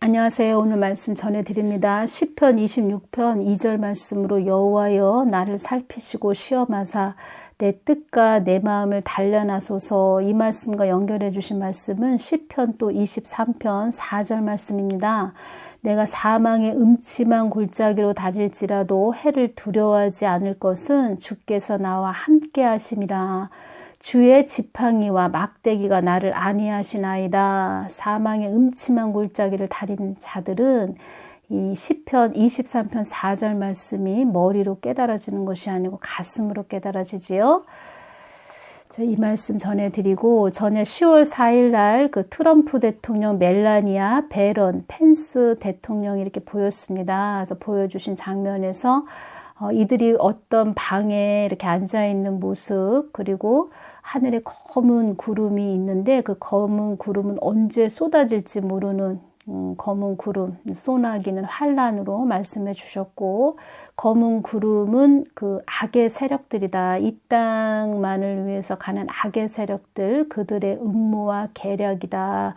안녕하세요. 오늘 말씀 전해드립니다. 시편 26편 2절 말씀으로 여호와여 나를 살피시고 시험하사 내 뜻과 내 마음을 단련하소서. 이 말씀과 연결해 주신 말씀은 시편 또 23편 4절 말씀입니다. 내가 사망의 음침한 골짜기로 다닐지라도 해를 두려워하지 않을 것은 주께서 나와 함께 하심이라. 주의 지팡이와 막대기가 나를 안위하시나이다. 사망의 음침한 골짜기를 다닌 자들은 이 시편 23편 4절 말씀이 머리로 깨달아지는 것이 아니고 가슴으로 깨달아지지요. 이 말씀 전해드리고 전에 10월 4일 날 그 트럼프 대통령, 멜라니아, 베런, 펜스 대통령이 이렇게 보였습니다. 그래서 보여주신 장면에서 이들이 어떤 방에 이렇게 앉아있는 모습, 그리고 하늘에 검은 구름이 있는데 그 검은 구름은 언제 쏟아질지 모르는 검은 구름, 소나기는 환란으로 말씀해 주셨고, 검은 구름은 그 악의 세력들이다. 이 땅만을 위해서 가는 악의 세력들, 그들의 음모와 계략이다.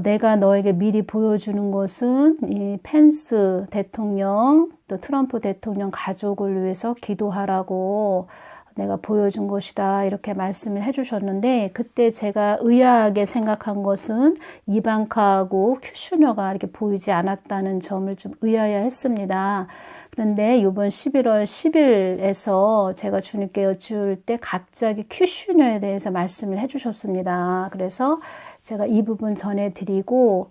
내가 너에게 미리 보여주는 것은 이 펜스 대통령, 또 트럼프 대통령 가족을 위해서 기도하라고 내가 보여준 것이다. 이렇게 말씀을 해주셨는데, 그때 제가 의아하게 생각한 것은 이방카하고 큐슈너가 이렇게 보이지 않았다는 점을 좀 의아해했습니다. 그런데 이번 11월 10일에서 제가 주님께 여쭈을 때 갑자기 큐슈너에 대해서 말씀을 해주셨습니다. 그래서 제가 이 부분 전해드리고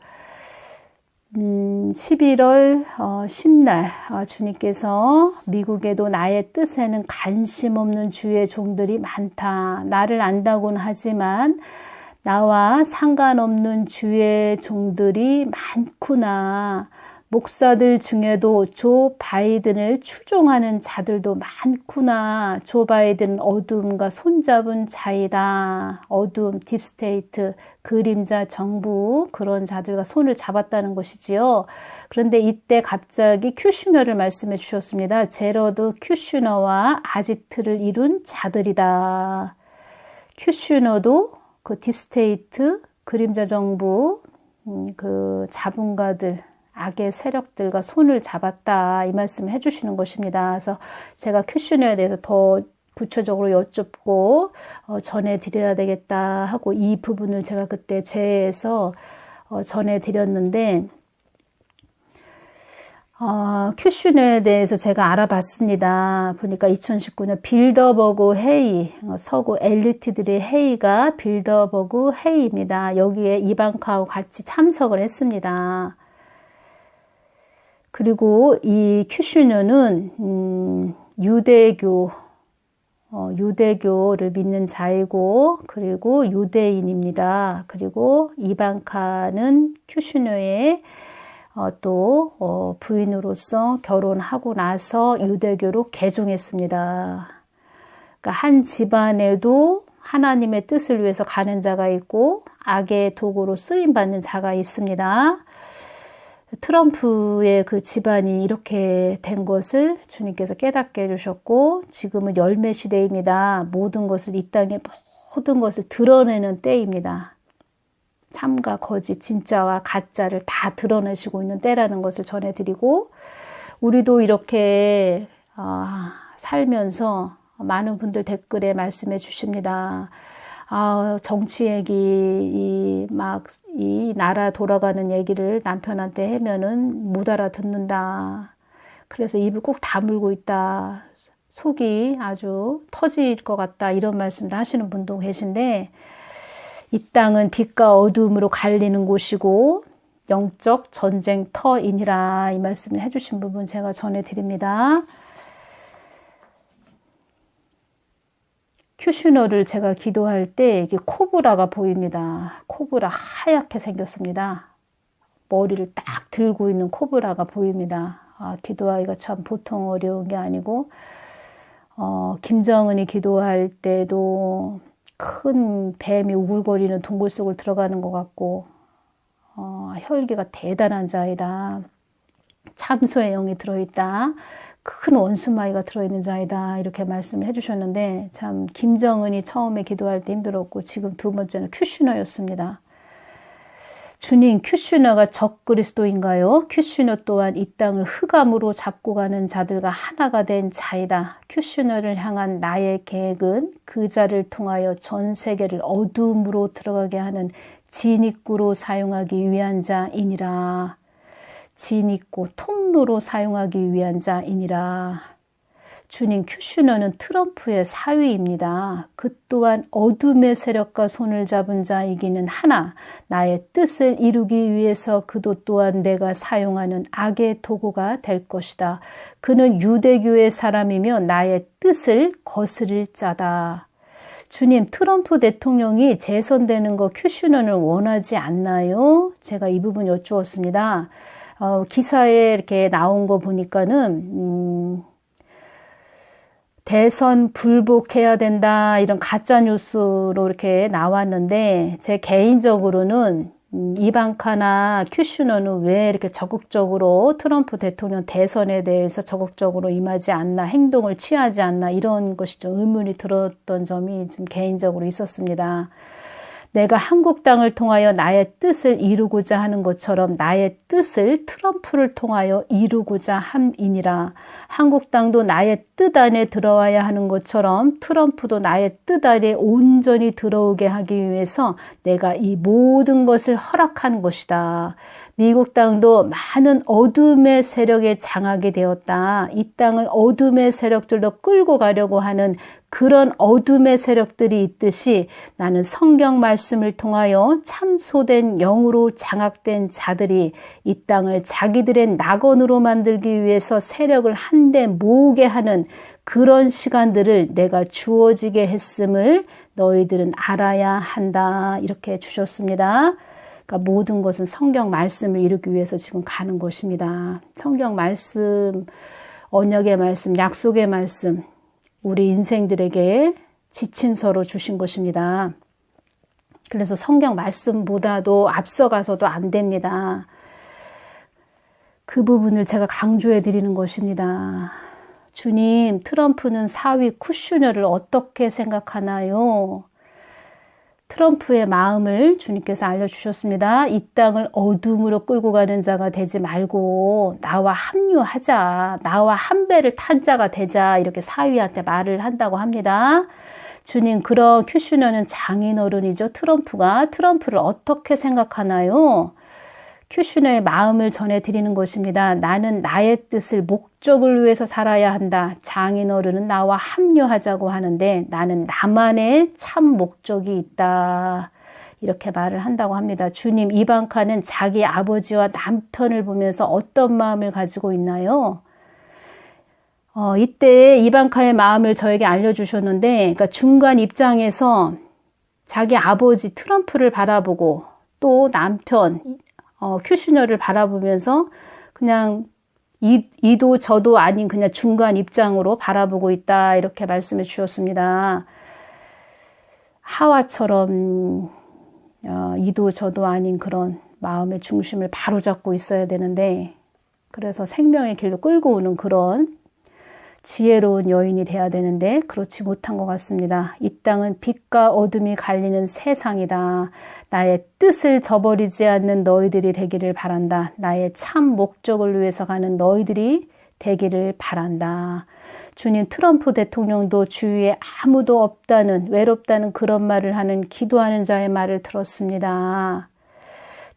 11월 10날 주님께서 미국에도 나의 뜻에는 관심 없는 주의 종들이 많다. 나를 안다고는 하지만 나와 상관없는 주의 종들이 많구나. 목사들 중에도 조 바이든을 추종하는 자들도 많구나. 조 바이든은 어둠과 손잡은 자이다. 어둠, 딥스테이트, 그림자 정부, 그런 자들과 손을 잡았다는 것이지요. 그런데 이때 갑자기 큐슈너를 말씀해 주셨습니다. 제러드 큐슈너와 아지트를 이룬 자들이다. 큐슈너도 그 딥스테이트, 그림자 정부, 그 자본가들, 악의 세력들과 손을 잡았다. 이 말씀을 해주시는 것입니다. 그래서 제가 큐슈너에 대해서 더 구체적으로 여쭙고 전해드려야 되겠다 하고 이 부분을 제가 그때 제에서 전해드렸는데, 큐슈너에 대해서 제가 알아봤습니다. 보니까 2019년 빌더버그 회의, 서구 엘리트들의 회의가 빌더버그 회의입니다. 여기에 이방카하고 같이 참석을 했습니다. 그리고 이 큐슈너는 유대교를 믿는 자이고, 그리고 유대인입니다. 그리고 이방카는 큐슈너의 또 부인으로서 결혼하고 나서 유대교로 개종했습니다. 그러니까 한 집안에도 하나님의 뜻을 위해서 가는 자가 있고 악의 도구로 쓰임받는 자가 있습니다. 트럼프의 그 집안이 이렇게 된 것을 주님께서 깨닫게 해주셨고, 지금은 열매 시대입니다. 모든 것을, 이 땅의 모든 것을 드러내는 때입니다. 참과 거짓, 진짜와 가짜를 다 드러내시고 있는 때라는 것을 전해드리고, 우리도 이렇게 살면서 많은 분들 댓글에 말씀해 주십니다. 정치 얘기, 이 나라 돌아가는 얘기를 남편한테 하면은 못 알아듣는다. 그래서 입을 꼭 다물고 있다. 속이 아주 터질 것 같다. 이런 말씀도 하시는 분도 계신데, 이 땅은 빛과 어둠으로 갈리는 곳이고 영적 전쟁터이니라. 이 말씀을 해주신 부분 제가 전해드립니다. 큐슈너를 제가 기도할 때 이게 코브라가 보입니다. 코브라 하얗게 생겼습니다. 머리를 딱 들고 있는 코브라가 보입니다. 기도하기가 참 보통 어려운 게 아니고, 김정은이 기도할 때도 큰 뱀이 우글거리는 동굴 속을 들어가는 것 같고, 혈기가 대단한 자이다. 참소의 영이 들어있다. 큰 원수마귀가 들어있는 자이다. 이렇게 말씀을 해주셨는데, 참 김정은이 처음에 기도할 때 힘들었고 지금 두 번째는 큐슈너였습니다. 주님, 큐슈너가 적그리스도인가요? 큐슈너 또한 이 땅을 흑암으로 잡고 가는 자들과 하나가 된 자이다. 큐슈너를 향한 나의 계획은 그 자를 통하여 전 세계를 어둠으로 들어가게 하는 진입구로 사용하기 위한 자이니라. 진입구, 통로로 사용하기 위한 자이니라. 주님, 큐슈너는 트럼프의 사위입니다. 그 또한 어둠의 세력과 손을 잡은 자이기는 하나 나의 뜻을 이루기 위해서 그도 또한 내가 사용하는 악의 도구가 될 것이다. 그는 유대교의 사람이며 나의 뜻을 거스릴 자다. 주님, 트럼프 대통령이 재선되는 거 큐슈너는 원하지 않나요? 제가 이 부분 여쭈었습니다. 기사에 이렇게 나온 거 보니까는 대선 불복해야 된다 이런 가짜 뉴스로 이렇게 나왔는데 제 개인적으로는 이방카나 큐슈너는 왜 이렇게 적극적으로 트럼프 대통령 대선에 대해서 적극적으로 임하지 않나, 행동을 취하지 않나 이런 것이 좀 의문이 들었던 점이 좀 개인적으로 있었습니다. 내가 한국당을 통하여 나의 뜻을 이루고자 하는 것처럼 나의 뜻을 트럼프를 통하여 이루고자 함이니라. 한국당도 나의 뜻 안에 들어와야 하는 것처럼 트럼프도 나의 뜻 안에 온전히 들어오게 하기 위해서 내가 이 모든 것을 허락한 것이다. 미국 땅도 많은 어둠의 세력에 장악이 되었다. 이 땅을 어둠의 세력들로 끌고 가려고 하는 그런 어둠의 세력들이 있듯이 나는 성경 말씀을 통하여 참소된 영으로 장악된 자들이 이 땅을 자기들의 낙원으로 만들기 위해서 세력을 한데 모으게 하는 그런 시간들을 내가 주어지게 했음을 너희들은 알아야 한다. 이렇게 주셨습니다. 그러니까 모든 것은 성경 말씀을 이루기 위해서 지금 가는 것입니다. 성경 말씀, 언약의 말씀, 약속의 말씀, 우리 인생들에게 지침서로 주신 것입니다. 그래서 성경 말씀보다도 앞서가서도 안 됩니다. 그 부분을 제가 강조해 드리는 것입니다. 주님, 트럼프는 사위 쿠슈너를 어떻게 생각하나요? 트럼프의 마음을 주님께서 알려주셨습니다. 이 땅을 어둠으로 끌고 가는 자가 되지 말고 나와 합류하자. 나와 한 배를 탄 자가 되자. 이렇게 사위한테 말을 한다고 합니다. 주님, 그런 큐슈너는 장인어른이죠. 트럼프를 어떻게 생각하나요? 큐슈너의 마음을 전해드리는 것입니다. 나는 나의 뜻을 목적을 위해서 살아야 한다. 장인어른은 나와 합류하자고 하는데 나는 나만의 참 목적이 있다. 이렇게 말을 한다고 합니다. 주님, 이방카는 자기 아버지와 남편을 보면서 어떤 마음을 가지고 있나요? 이때 이방카의 마음을 저에게 알려주셨는데, 그러니까 중간 입장에서 자기 아버지 트럼프를 바라보고 또 남편 큐슈너를 바라보면서 그냥 이도 저도 아닌 그냥 중간 입장으로 바라보고 있다. 이렇게 말씀해 주셨습니다. 하와처럼 이도 저도 아닌 그런 마음의 중심을 바로잡고 있어야 되는데, 그래서 생명의 길로 끌고 오는 그런 지혜로운 여인이 돼야 되는데 그렇지 못한 것 같습니다. 이 땅은 빛과 어둠이 갈리는 세상이다. 나의 뜻을 저버리지 않는 너희들이 되기를 바란다. 나의 참 목적을 위해서 가는 너희들이 되기를 바란다. 주님, 트럼프 대통령도 주위에 아무도 없다는, 외롭다는 그런 말을 하는 기도하는 자의 말을 들었습니다.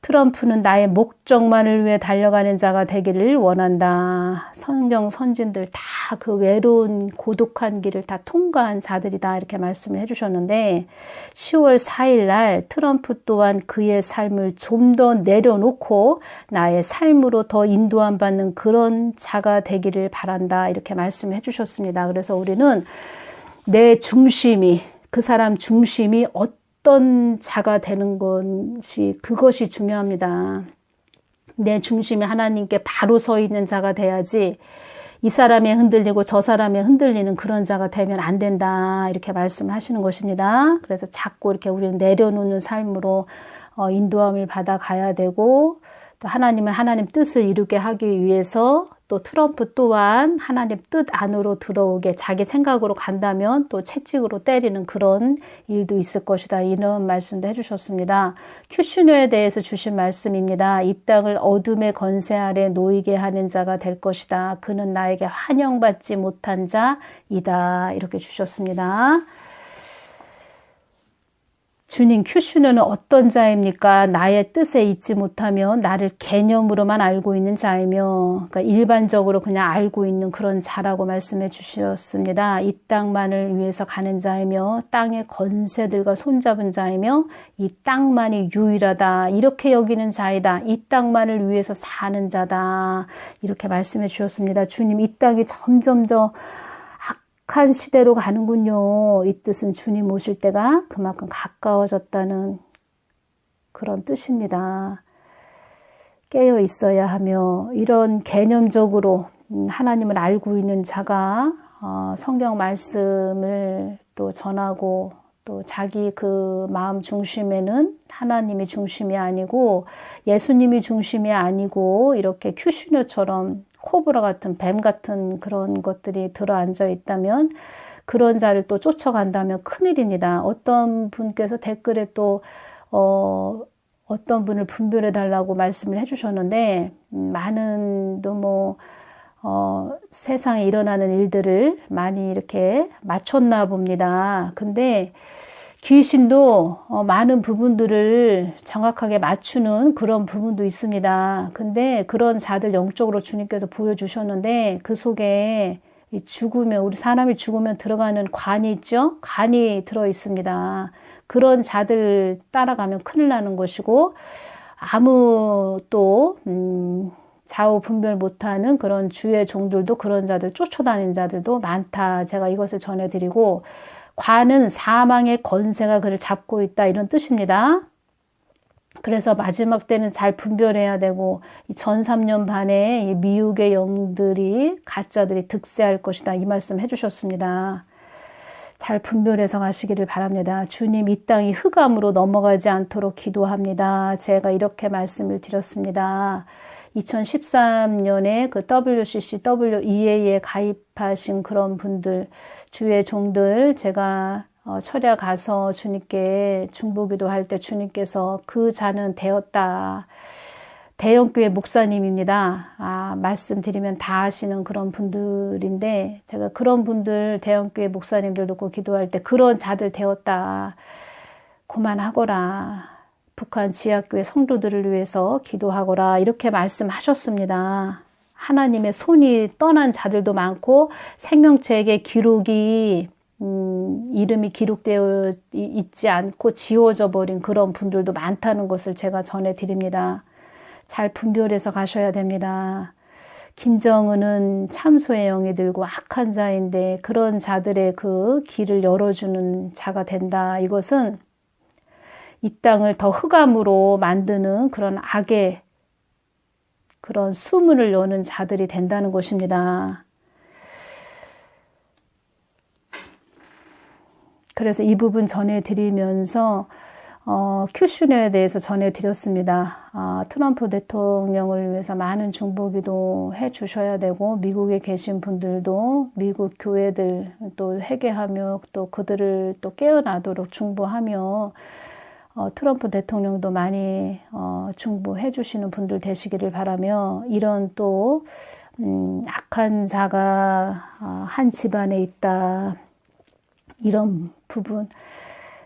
트럼프는 나의 목적만을 위해 달려가는 자가 되기를 원한다. 성경 선진들 다 그 외로운 고독한 길을 다 통과한 자들이다. 이렇게 말씀을 해주셨는데 10월 4일 날 트럼프 또한 그의 삶을 좀 더 내려놓고 나의 삶으로 더 인도함 받는 그런 자가 되기를 바란다. 이렇게 말씀을 해주셨습니다. 그래서 우리는 내 중심이, 그 사람 중심이 어떤 자가 되는 것이, 그것이 중요합니다. 내 중심이 하나님께 바로 서 있는 자가 돼야지 이 사람에 흔들리고 저 사람에 흔들리는 그런 자가 되면 안 된다. 이렇게 말씀을 하시는 것입니다. 그래서 자꾸 이렇게 우리는 내려놓는 삶으로 인도함을 받아가야 되고, 또 하나님은 하나님 뜻을 이루게 하기 위해서 또 트럼프 또한 하나님 뜻 안으로 들어오게 자기 생각으로 간다면 또 채찍으로 때리는 그런 일도 있을 것이다. 이런 말씀도 해주셨습니다. 큐슈노에 대해서 주신 말씀입니다. 이 땅을 어둠의 건세 아래 놓이게 하는 자가 될 것이다. 그는 나에게 환영받지 못한 자이다. 이렇게 주셨습니다. 주님, 큐슈노는 어떤 자입니까? 나의 뜻에 있지 못하며 나를 개념으로만 알고 있는 자이며, 그러니까 일반적으로 그냥 알고 있는 그런 자라고 말씀해 주셨습니다. 이 땅만을 위해서 가는 자이며 땅의 건세들과 손잡은 자이며 이 땅만이 유일하다. 이렇게 여기는 자이다. 이 땅만을 위해서 사는 자다. 이렇게 말씀해 주셨습니다. 주님, 이 땅이 점점 더 악한 시대로 가는군요. 이 뜻은 주님 오실 때가 그만큼 가까워졌다는 그런 뜻입니다. 깨어 있어야 하며 이런 개념적으로 하나님을 알고 있는 자가 성경 말씀을 또 전하고 또 자기 그 마음 중심에는 하나님이 중심이 아니고 예수님이 중심이 아니고 이렇게 큐시노처럼 코브라 같은 뱀 같은 그런 것들이 들어앉아 있다면 그런 자를 또 쫓아간다면 큰일입니다. 어떤 분께서 댓글에 또 어떤 분을 분별해 달라고 말씀을 해주셨는데 많은 또 세상에 일어나는 일들을 많이 이렇게 맞췄나 봅니다. 근데 귀신도 많은 부분들을 정확하게 맞추는 그런 부분도 있습니다. 근데 그런 자들 영적으로 주님께서 보여주셨는데 그 속에 죽으면 우리 사람이 죽으면 들어가는 관이 있죠? 관이 들어 있습니다. 그런 자들 따라가면 큰일 나는 것이고 아무 또 좌우 분별 못하는 그런 주의 종들도 그런 자들 쫓아다니는 자들도 많다. 제가 이것을 전해드리고 관은 사망의 권세가 그를 잡고 있다 이런 뜻입니다. 그래서 마지막 때는 잘 분별해야 되고 이 전 3년 반에 이 미혹의 영들이 가짜들이 득세할 것이다 이 말씀 해주셨습니다. 잘 분별해서 가시기를 바랍니다. 주님 이 땅이 흑암으로 넘어가지 않도록 기도합니다. 제가 이렇게 말씀을 드렸습니다. 2013년에 그 WCC, WEA에 가입하신 그런 분들 주의 종들 제가 철야 가서 주님께 중보기도 할 때 주님께서 그 자는 되었다. 대형교회 목사님입니다. 말씀드리면 다 아시는 그런 분들인데 제가 그런 분들 대형교회 목사님들 놓고 기도할 때 그런 자들 되었다. 그만하거라. 북한 지하교회 성도들을 위해서 기도하거라. 이렇게 말씀하셨습니다. 하나님의 손이 떠난 자들도 많고 생명책의 기록이 이름이 기록되어 있지 않고 지워져 버린 그런 분들도 많다는 것을 제가 전해드립니다. 잘 분별해서 가셔야 됩니다. 김정은은 참소의 영이 들고 악한 자인데 그런 자들의 그 길을 열어주는 자가 된다. 이것은 이 땅을 더 흑암으로 만드는 그런 악의 그런 수문을 여는 자들이 된다는 것입니다. 그래서 이 부분 전해드리면서 큐슈네에 대해서 전해드렸습니다. 트럼프 대통령을 위해서 많은 중보기도 해주셔야 되고 미국에 계신 분들도 미국 교회들 또 회개하며 또 그들을 또 깨어나도록 중보하며 트럼프 대통령도 많이 중보해 주시는 분들 되시기를 바라며 이런 또 악한 자가 한 집안에 있다. 이런 부분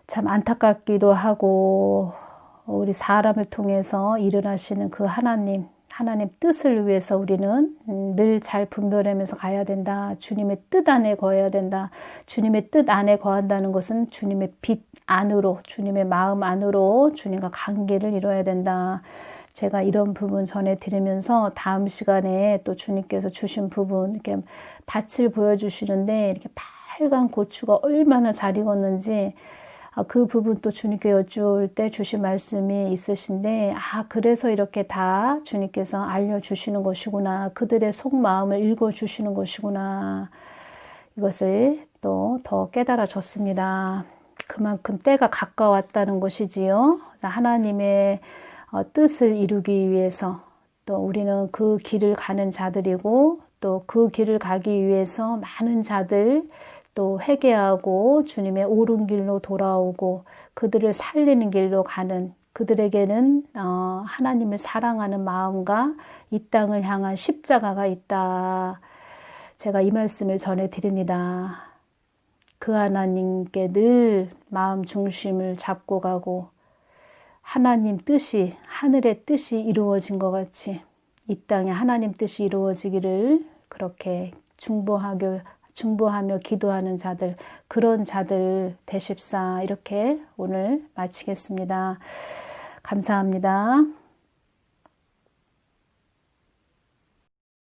참 안타깝기도 하고 우리 사람을 통해서 일어나시는 그 하나님 뜻을 위해서 우리는 늘 잘 분별하면서 가야 된다. 주님의 뜻 안에 거해야 된다. 주님의 뜻 안에 거한다는 것은 주님의 빛 안으로, 주님의 마음 안으로 주님과 관계를 이뤄야 된다. 제가 이런 부분 전해드리면서 다음 시간에 또 주님께서 주신 부분, 이렇게 밭을 보여주시는데 이렇게 빨간 고추가 얼마나 잘 익었는지 그 부분 또 주님께 여쭈을 때 주신 말씀이 있으신데 그래서 이렇게 다 주님께서 알려주시는 것이구나. 그들의 속마음을 읽어주시는 것이구나. 이것을 또 더 깨달아졌습니다. 그만큼 때가 가까웠다는 것이지요. 하나님의 뜻을 이루기 위해서 또 우리는 그 길을 가는 자들이고 또 그 길을 가기 위해서 많은 자들 또 회개하고 주님의 옳은 길로 돌아오고 그들을 살리는 길로 가는 그들에게는 하나님을 사랑하는 마음과 이 땅을 향한 십자가가 있다. 제가 이 말씀을 전해드립니다. 그 하나님께 늘 마음 중심을 잡고 가고 하나님 뜻이 하늘의 뜻이 이루어진 것 같이 이 땅에 하나님 뜻이 이루어지기를 그렇게 중보하며 기도하는 자들 그런 자들 되십사 이렇게 오늘 마치겠습니다. 감사합니다.